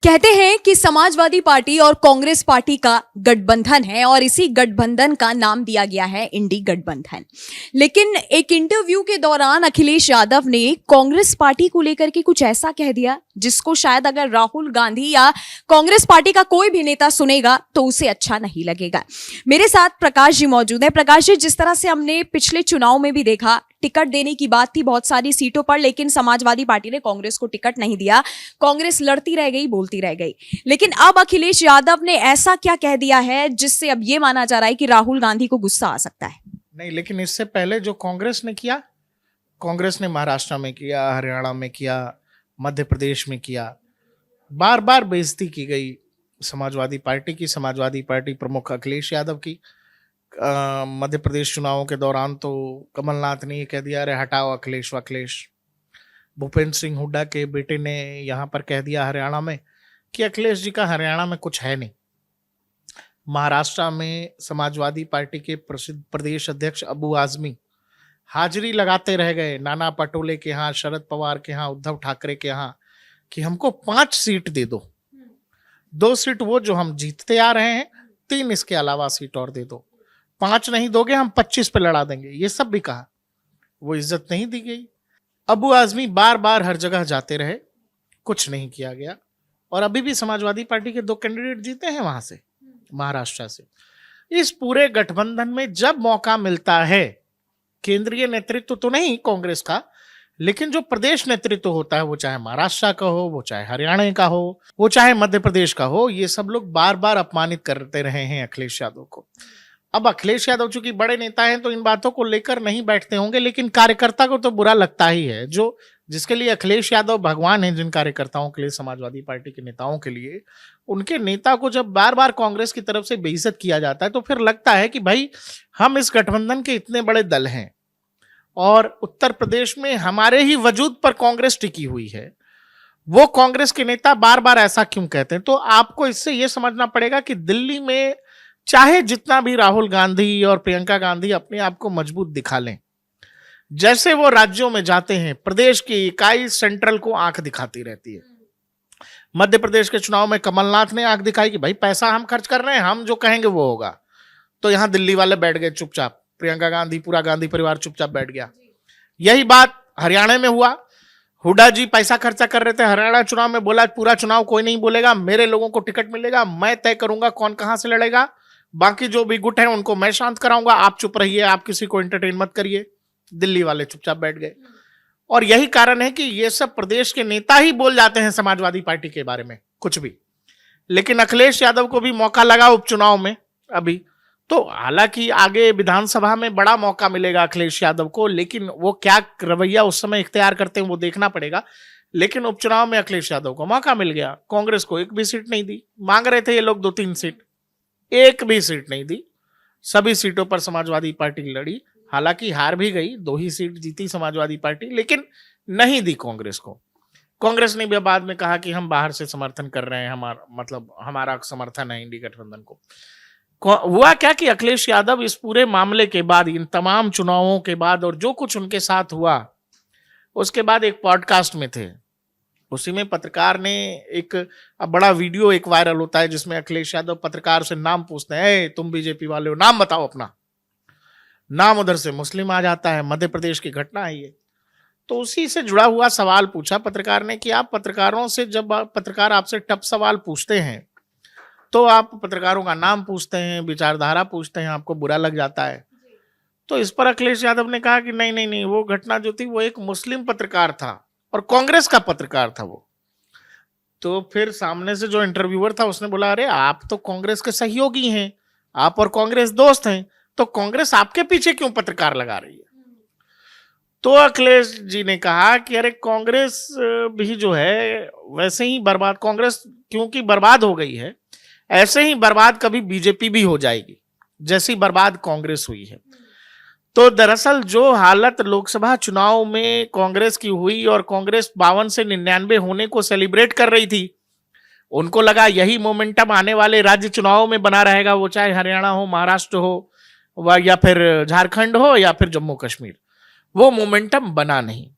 कहते हैं कि समाजवादी पार्टी और कांग्रेस पार्टी का गठबंधन है और इसी गठबंधन का नाम दिया गया है इंडी गठबंधन। लेकिन एक इंटरव्यू के दौरान अखिलेश यादव ने कांग्रेस पार्टी को लेकर के कुछ ऐसा कह दिया जिसको शायद अगर राहुल गांधी या कांग्रेस पार्टी का कोई भी नेता सुनेगा तो उसे अच्छा नहीं लगेगा। मेरे साथ प्रकाश जी मौजूद है। प्रकाश जी, जिस तरह से हमने पिछले चुनाव में भी देखा, टिकट देने की बात थी बहुत सारी सीटों पर, लेकिन समाजवादी पार्टी ने कांग्रेस को टिकट नहीं दिया। कांग्रेस लड़ती रह गई, बोलती रह गई। लेकिन अब अखिलेश यादव ने ऐसा क्या कह दिया है जिससे अब यह माना जा रहा है कि राहुल गांधी को गुस्सा आ सकता है? नहीं, लेकिन इससे पहले जो कांग्रेस ने किया, कांग्रेस ने महाराष्ट्र में किया, हरियाणा में किया, मध्य प्रदेश में किया, बार बार बेइज्जती की गई समाजवादी पार्टी की, समाजवादी पार्टी प्रमुख अखिलेश यादव की। मध्य प्रदेश चुनावों के दौरान तो कमलनाथ ने ये कह दिया, अरे हटाओ अखिलेश वखिलेश। भूपेंद्र सिंह हुड्डा के बेटे ने यहाँ पर कह दिया हरियाणा में कि अखिलेश जी का हरियाणा में कुछ है नहीं। महाराष्ट्र में समाजवादी पार्टी के प्रसिद्ध प्रदेश अध्यक्ष अबू आजमी हाजिरी लगाते रह गए नाना पटोले के यहाँ, शरद पवार के यहाँ, उद्धव ठाकरे के यहाँ, कि हमको 5 सीट दे दो, 2 सीट वो जो हम जीतते आ रहे हैं, 3 इसके अलावा सीट और दे दो, 5 नहीं दोगे हम 25 पे लड़ा देंगे, ये सब भी कहा। वो इज्जत नहीं दी गई। अबू आजमी बार बार हर जगह जाते रहे, कुछ नहीं किया गया। और अभी भी समाजवादी पार्टी के 2 कैंडिडेट जीते हैं वहां से, महाराष्ट्र से। इस पूरे गठबंधन में जब मौका मिलता है, केंद्रीय नेतृत्व तो नहीं कांग्रेस का, लेकिन जो प्रदेश नेतृत्व होता है, वो चाहे महाराष्ट्र का हो, वो चाहे हरियाणा का हो, वो चाहे मध्य प्रदेश का हो, ये सब लोग बार बार अपमानित करते रहे हैं अखिलेश यादव को। अब अखिलेश यादव चूंकि बड़े नेता हैं तो इन बातों को लेकर नहीं बैठते होंगे, लेकिन कार्यकर्ता को तो बुरा लगता ही है। जो जिसके लिए अखिलेश यादव भगवान हैं, जिन कार्यकर्ताओं के लिए, समाजवादी पार्टी के नेताओं के लिए, उनके नेता को जब बार बार कांग्रेस की तरफ से बेइज्जत किया जाता है तो फिर लगता है कि भाई हम इस गठबंधन के इतने बड़े दल हैं और उत्तर प्रदेश में हमारे ही वजूद पर कांग्रेस टिकी हुई है, वो कांग्रेस के नेता बार बार ऐसा क्यों कहते हैं? तो आपको इससे यह समझना पड़ेगा कि दिल्ली में चाहे जितना भी राहुल गांधी और प्रियंका गांधी अपने आप को मजबूत दिखा लें, जैसे वो राज्यों में जाते हैं, प्रदेश की इकाई सेंट्रल को आंख दिखाती रहती है। मध्य प्रदेश के चुनाव में कमलनाथ ने आंख दिखाई कि भाई पैसा हम खर्च कर रहे हैं, हम जो कहेंगे वो होगा। तो यहां दिल्ली वाले बैठ गए चुपचाप, प्रियंका गांधी, पूरा गांधी परिवार चुपचाप बैठ गया। यही बात हरियाणा में हुआ। हुड्डा जी पैसा खर्चा कर रहे थे, हरियाणा चुनाव में बोला पूरा चुनाव कोई नहीं बोलेगा, मेरे लोगों को टिकट मिलेगा, मैं तय करूंगा कौन कहां से लड़ेगा, बाकी जो भी गुट है उनको मैं शांत कराऊंगा, आप चुप रहिए, आप किसी को एंटरटेन मत करिए। दिल्ली वाले चुपचाप बैठ गए। और यही कारण है कि ये सब प्रदेश के नेता ही बोल जाते हैं समाजवादी पार्टी के बारे में कुछ भी। लेकिन अखिलेश यादव को भी मौका लगा उपचुनाव में अभी, तो हालांकि आगे विधानसभा में बड़ा मौका मिलेगा अखिलेश यादव को, लेकिन वो क्या रवैया उस समय इख्तियार करते हैं वो देखना पड़ेगा। लेकिन उपचुनाव में अखिलेश यादव को मौका मिल गया, कांग्रेस को एक भी सीट नहीं दी। मांग रहे थे ये लोग 2-3 सीट, एक भी सीट नहीं दी। सभी सीटों पर समाजवादी पार्टी लड़ी, हालांकि हार भी गई, 2 ही सीट जीती समाजवादी पार्टी, लेकिन नहीं दी कांग्रेस को। कांग्रेस ने भी बाद में कहा कि हम बाहर से समर्थन कर रहे हैं, हमारा समर्थन है इंडी गठबंधन को। हुआ क्या कि अखिलेश यादव इस पूरे मामले के बाद, इन तमाम चुनावों के बाद और जो कुछ उनके साथ हुआ, उसके बाद एक पॉडकास्ट में थे। उसी में पत्रकार ने एक बड़ा वीडियो एक वायरल होता है जिसमें अखिलेश यादव पत्रकार से नाम पूछते हैं, तुम बीजेपी वाले हो, नाम बताओ अपना। नाम उधर से मुस्लिम आ जाता है, मध्य प्रदेश की घटना है ये। तो उसी से जुड़ा हुआ सवाल पूछा पत्रकार ने कि आप पत्रकारों से, जब पत्रकार आपसे टफ सवाल पूछते हैं तो आप पत्रकारों का नाम पूछते हैं, विचारधारा पूछते हैं, आपको बुरा लग जाता है। तो इस पर अखिलेश यादव ने कहा कि नहीं नहीं नहीं, वो घटना जो थी वो एक मुस्लिम पत्रकार था और कांग्रेस का पत्रकार था वो। तो फिर सामने से जो इंटरव्यूअर था उसने बोला, अरे आप तो कांग्रेस के सहयोगी हैं, आप और कांग्रेस दोस्त हैं, तो कांग्रेस आपके पीछे क्यों पत्रकार लगा रही है? तो अखिलेश जी ने कहा कि अरे कांग्रेस भी जो है वैसे ही बर्बाद, कांग्रेस क्योंकि बर्बाद हो गई है, ऐसे ही बर्बाद कभी बीजेपी भी हो जाएगी जैसी बर्बाद कांग्रेस हुई है। तो दरअसल जो हालत लोकसभा चुनाव में कांग्रेस की हुई और कांग्रेस 52 से 99 होने को सेलिब्रेट कर रही थी, उनको लगा यही मोमेंटम आने वाले राज्य चुनाव में बना रहेगा, वो चाहे हरियाणा हो, महाराष्ट्र हो, या फिर झारखंड हो, या फिर जम्मू कश्मीर। वो मोमेंटम बना नहीं।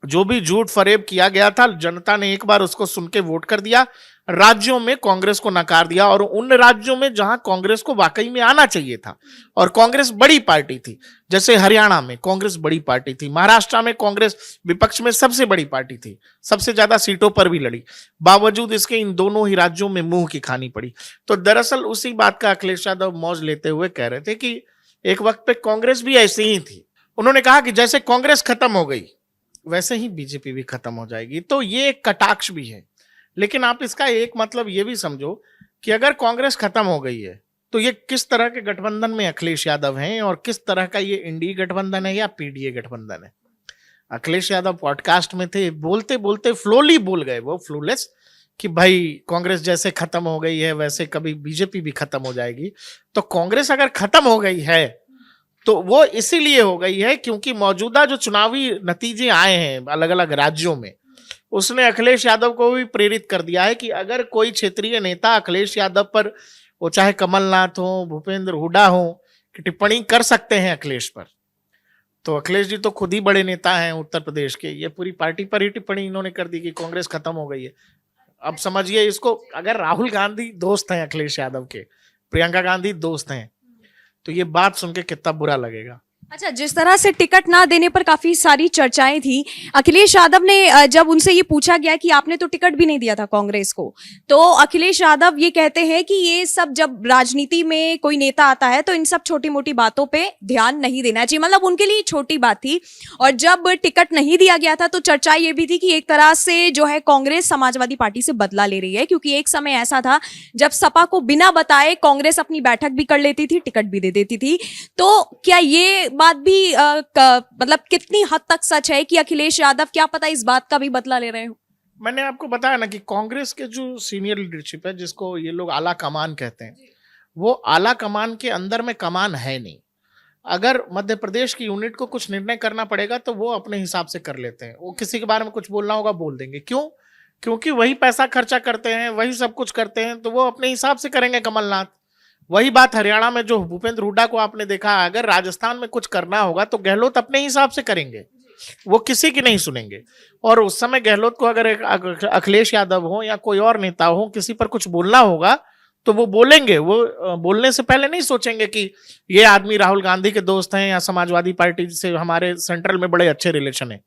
जो भी झूठ फरेब किया गया था, जनता ने एक बार उसको सुन के वोट कर दिया। राज्यों में कांग्रेस को नकार दिया, और उन राज्यों में जहां कांग्रेस को वाकई में आना चाहिए था और कांग्रेस बड़ी पार्टी थी, जैसे हरियाणा में कांग्रेस बड़ी पार्टी थी, महाराष्ट्र में कांग्रेस विपक्ष में सबसे बड़ी पार्टी थी, सबसे ज्यादा सीटों पर भी लड़ी, बावजूद इसके इन दोनों ही राज्यों में मुंह की खानी पड़ी। तो दरअसल उसी बात का अखिलेश यादव मौज लेते हुए कह रहे थे कि एक वक्त पे कांग्रेस भी ऐसी ही थी। उन्होंने कहा कि जैसे कांग्रेस खत्म हो गई वैसे ही बीजेपी भी खत्म हो जाएगी। तो ये एक कटाक्ष भी है, लेकिन आप इसका एक मतलब ये भी समझो कि अगर कांग्रेस खत्म हो गई है तो ये किस तरह के गठबंधन में अखिलेश यादव हैं और किस तरह का ये इंडी गठबंधन है या पीडीए गठबंधन है। अखिलेश यादव पॉडकास्ट में थे, बोलते बोलते फ्लोली बोल गए, वो फ्लूलेस, कि भाई कांग्रेस जैसे खत्म हो गई है वैसे कभी बीजेपी भी खत्म हो जाएगी। तो कांग्रेस अगर खत्म हो गई है तो वो इसीलिए हो गई है क्योंकि मौजूदा जो चुनावी नतीजे आए हैं अलग अलग राज्यों में, उसने अखिलेश यादव को भी प्रेरित कर दिया है कि अगर कोई क्षेत्रीय नेता अखिलेश यादव पर, वो चाहे कमलनाथ हो, भूपेंद्र हुड्डा हो, कि टिप्पणी कर सकते हैं अखिलेश पर, तो अखिलेश जी तो खुद ही बड़े नेता हैं उत्तर प्रदेश के, ये पूरी पार्टी पर ही टिप्पणी इन्होंने कर दी कि कांग्रेस खत्म हो गई है। अब समझिए इसको, अगर राहुल गांधी दोस्त हैं अखिलेश यादव के, प्रियंका गांधी दोस्त हैं, तो ये बात सुन के कितना बुरा लगेगा। अच्छा, जिस तरह से टिकट ना देने पर काफी सारी चर्चाएं थी, अखिलेश यादव ने जब उनसे ये पूछा गया कि आपने तो टिकट भी नहीं दिया था कांग्रेस को, तो अखिलेश यादव ये कहते हैं कि ये सब जब राजनीति में कोई नेता आता है तो इन सब छोटी मोटी बातों पे ध्यान नहीं देना चाहिए, मतलब उनके लिए छोटी बात थी। और जब टिकट नहीं दिया गया था तो चर्चा ये भी थी कि एक तरह से जो है कांग्रेस समाजवादी पार्टी से बदला ले रही है, क्योंकि एक समय ऐसा था जब सपा को बिना बताए कांग्रेस अपनी बैठक भी कर लेती थी, टिकट भी दे देती थी। तो क्या ये बात भी मतलब कितनी हद तक सच है कि अखिलेश यादव क्या पता इस बात का भी बदला ले रहे हो? मैंने आपको बताया ना कि कांग्रेस के जो सीनियर लीडरशिप है, जिसको ये लोग आला कमान कहते हैं, वो आला कमान के अंदर में कमान है नहीं। अगर मध्य प्रदेश की यूनिट को कुछ निर्णय करना पड़ेगा तो वो अपने हिसाब से कर लेते हैं, वो किसी के बारे में कुछ बोलना होगा बोल देंगे। क्यों? क्योंकि वही पैसा खर्चा करते हैं, वही सब कुछ करते हैं, तो वो अपने हिसाब से करेंगे कमलनाथ। वही बात हरियाणा में जो भूपेंद्र हुड्डा को आपने देखा, अगर राजस्थान में कुछ करना होगा तो गहलोत अपने हिसाब से करेंगे, वो किसी की नहीं सुनेंगे। और उस समय गहलोत को अगर अखिलेश यादव हो या कोई और नेता हो, किसी पर कुछ बोलना होगा तो वो बोलेंगे। वो बोलने से पहले नहीं सोचेंगे कि ये आदमी राहुल गांधी के दोस्त हैं या समाजवादी पार्टी से हमारे सेंट्रल में बड़े अच्छे रिलेशन है,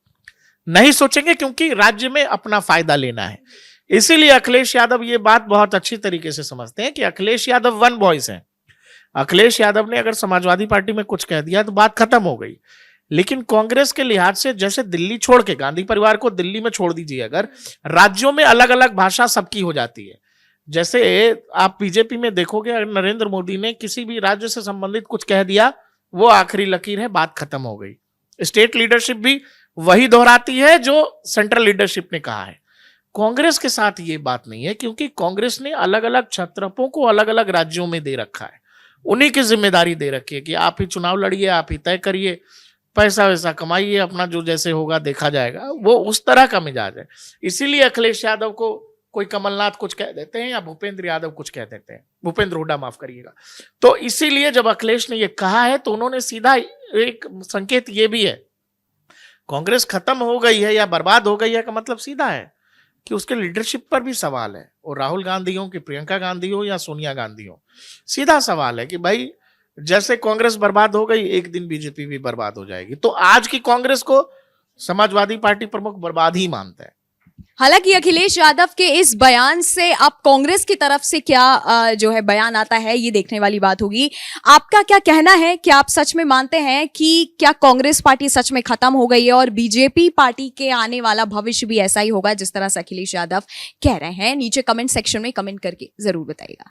नहीं सोचेंगे, क्योंकि राज्य में अपना फायदा लेना है। इसीलिए अखिलेश यादव ये बात बहुत अच्छी तरीके से समझते हैं कि अखिलेश यादव वन वॉइस है। अखिलेश यादव ने अगर समाजवादी पार्टी में कुछ कह दिया तो बात खत्म हो गई। लेकिन कांग्रेस के लिहाज से, जैसे दिल्ली छोड़ के, गांधी परिवार को दिल्ली में छोड़ दीजिए, अगर राज्यों में अलग अलग भाषा सबकी हो जाती है। जैसे आप बीजेपी में देखोगे, अगर नरेंद्र मोदी ने किसी भी राज्य से संबंधित कुछ कह दिया, वो आखिरी लकीर है, बात खत्म हो गई। स्टेट लीडरशिप भी वही दोहराती है जो सेंट्रल लीडरशिप ने कहा है। कांग्रेस के साथ ये बात नहीं है, क्योंकि कांग्रेस ने अलग अलग छत्रपों को अलग अलग राज्यों में दे रखा है, उन्हीं की जिम्मेदारी दे रखी है कि आप ही चुनाव लड़िए, आप ही तय करिए, पैसा वैसा कमाइए, अपना जो जैसे होगा देखा जाएगा। वो उस तरह का मिजाज है। इसीलिए अखिलेश यादव को कोई कमलनाथ कुछ कह देते हैं या भूपेंद्र यादव कुछ कह देते हैं, भूपेंद्र हुड्डा माफ करिएगा। तो इसीलिए जब अखिलेश ने ये कहा है तो उन्होंने सीधा एक संकेत ये भी है, कांग्रेस खत्म हो गई है या बर्बाद हो गई है का मतलब सीधा है कि उसके लीडरशिप पर भी सवाल है। और राहुल गांधी हो कि प्रियंका गांधी हो या सोनिया गांधी हो, सीधा सवाल है कि भाई जैसे कांग्रेस बर्बाद हो गई, एक दिन बीजेपी भी बर्बाद हो जाएगी। तो आज की कांग्रेस को समाजवादी पार्टी प्रमुख बर्बाद ही मानता है। हालांकि अखिलेश यादव के इस बयान से अब कांग्रेस की तरफ से क्या जो है बयान आता है, ये देखने वाली बात होगी। आपका क्या कहना है? क्या आप सच में मानते हैं कि क्या कांग्रेस पार्टी सच में खत्म हो गई है और बीजेपी पार्टी के आने वाला भविष्य भी ऐसा ही होगा जिस तरह से अखिलेश यादव कह रहे हैं? नीचे कमेंट सेक्शन में कमेंट करके जरूर बताइएगा।